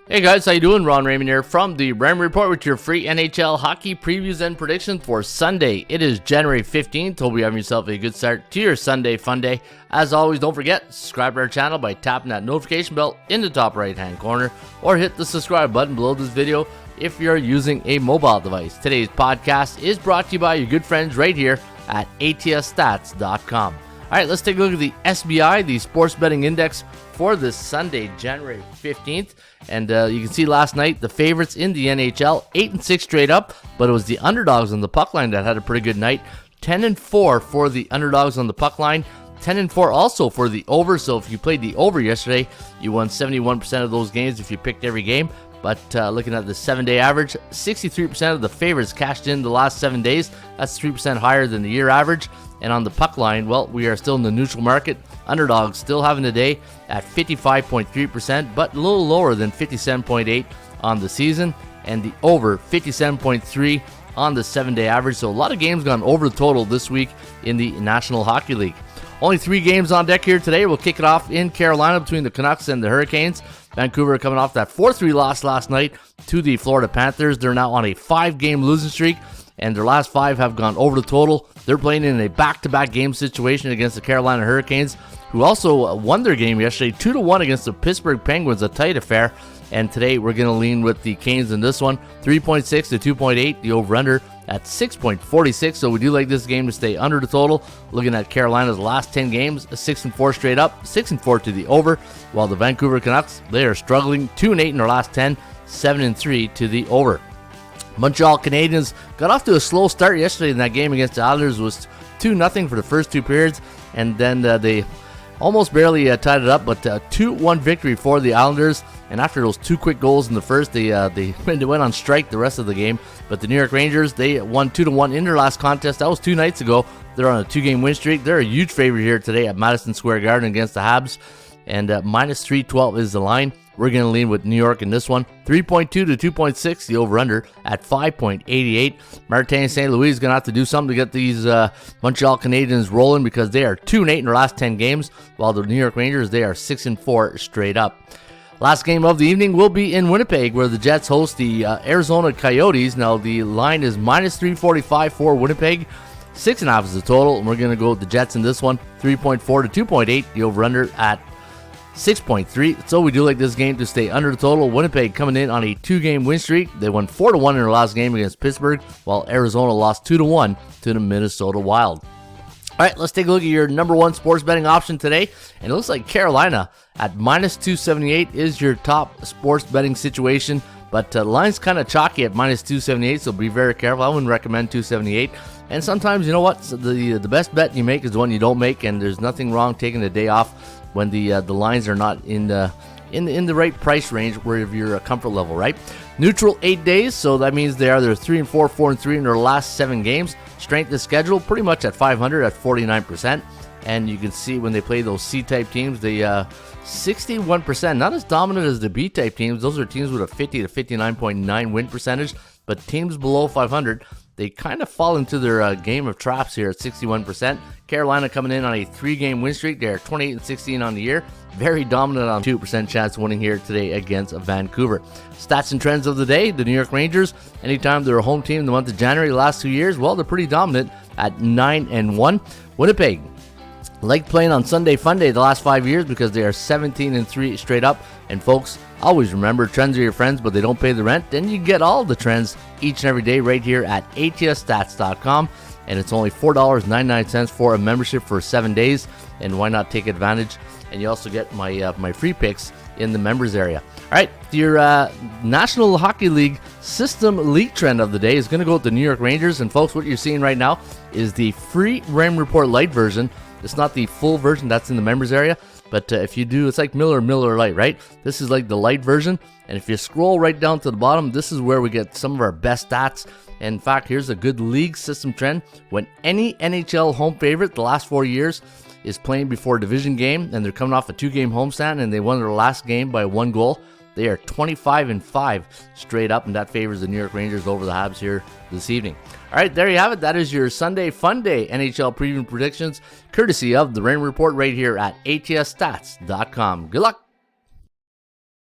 Hey guys, how you doing? Ron Raymond here from the Raymond Report with your free NHL hockey previews and predictions for Sunday. It is January 15th. Hope you're having yourself a good start to your Sunday fun day. As always, don't forget, subscribe to our channel by tapping that notification bell in the top right hand corner or hit the subscribe button below this video if you're using a mobile device. Today's podcast is brought to you by your good friends right here at atsstats.com. All right, let's take a look at the SBI, the Sports Betting Index for this Sunday, January 15th. And you can see last night, the favorites in the NHL, 8-6 straight up, but it was the underdogs on the puck line that had a pretty good night. 10-4 for the underdogs on the puck line. 10-4 also for the over. So if you played the over yesterday, you won 71% of those games if you picked every game. But looking at the 7-day average, 63% of the favorites cashed in the last 7 days. That's 3% higher than the year average. And on the puck line, well, we are still in the neutral market. Underdogs still having a day at 55.3%, but a little lower than 57.8 on the season. And the over, 57.3 on the 7-day average. So a lot of games gone over the total this week in the National Hockey League. Only 3 games on deck here today. We'll kick it off in Carolina between the Canucks and the Hurricanes. Vancouver coming off that 4-3 loss last night to the Florida Panthers. They're now on a 5-game losing streak, and their last 5 have gone over the total. They're playing in a back-to-back game situation against the Carolina Hurricanes, who also won their game yesterday 2-1 against the Pittsburgh Penguins, a tight affair. And today we're going to lean with the Canes in this one, 3.6 to 2.8, the over-under at 6.46. So we do like this game to stay under the total. Looking at Carolina's last 10 games, 6-4 straight up, 6-4 to the over, while the Vancouver Canucks, they are struggling, 2-8 in their last 10, 7-3 to the over. Montreal Canadiens got off to a slow start yesterday in that game against the Islanders. Was 2-0 for the first 2 periods, and then they almost barely tied it up, but 2-1 victory for the Islanders. And after those 2 quick goals in the first, they went on strike the rest of the game. But the New York Rangers, they won 2-1 in their last contest. That was 2 nights ago. They're on a 2-game win streak. They're a huge favorite here today at Madison Square Garden against the Habs. And minus 312 is the line. We're going to lean with New York in this one. 3.2 to 2.6, the over-under at 5.88. Martin St. Louis is going to have to do something to get these Montreal Canadiens rolling, because they are 2-8 in their last 10 games, while the New York Rangers, they are 6-4 straight up. Last game of the evening will be in Winnipeg, where the Jets host the Arizona Coyotes. Now, the line is minus 345 for Winnipeg. 6.5 is the total, and we're going to go with the Jets in this one. 3.4 to 2.8, the over-under at 6.3. So we do like this game to stay under the total. Winnipeg coming in on a 2-game win streak. They won 4-1 in their last game against Pittsburgh, while Arizona lost 2-1 to the Minnesota Wild. All right, let's take a look at your number 1 sports betting option today. And it looks like Carolina at minus 278 is your top sports betting situation. But the line's kind of chalky at minus 278, so be very careful. I wouldn't recommend 278. And sometimes, you know what, the best bet you make is the one you don't make, and there's nothing wrong taking a day off when the lines are not in the right price range where your comfort level, right? Neutral 8 days, so that means they're 3-4, 4-3 in their last 7 games. Strength of schedule pretty much at 500 at 49%. And you can see when they play those C-type teams, they 61%, not as dominant as the B-type teams. Those are teams with a 50 to 59.9 win percentage, but teams below 500, they kind of fall into their game of traps here at 61%. Carolina coming in on a 3-game win streak. They're 28-16 on the year. Very dominant on 2% chance winning here today against Vancouver. Stats and trends of the day. The New York Rangers, anytime they're a home team in the month of January, the last 2 years, well, they're pretty dominant at 9-1. Winnipeg like playing on Sunday Funday the last 5 years because they are 17-3 straight up. And folks, always remember, trends are your friends, but they don't pay the rent. Then you get all the trends each and every day right here at atsstats.com. And it's only $4.99 for a membership for 7 days. And why not take advantage? And you also get my free picks in the members area. All right, your National Hockey League system league trend of the day is going to go with the New York Rangers. And folks, what you're seeing right now is the free Raymond Report Lite version. It's not the full version that's in the members area, but if you do, it's like Miller Lite, right? This is like the light version, and if you scroll right down to the bottom, this is where we get some of our best stats. In fact, here's a good league system trend. When any NHL home favorite the last 4 years is playing before a division game, and they're coming off a 2-game homestand, and they won their last game by 1 goal, they are 25-5 straight up, and that favors the New York Rangers over the Habs here this evening. All right, there you have it. That is your Sunday Fun Day NHL preview predictions, courtesy of the Raymond Report right here at atsstats.com. Good luck.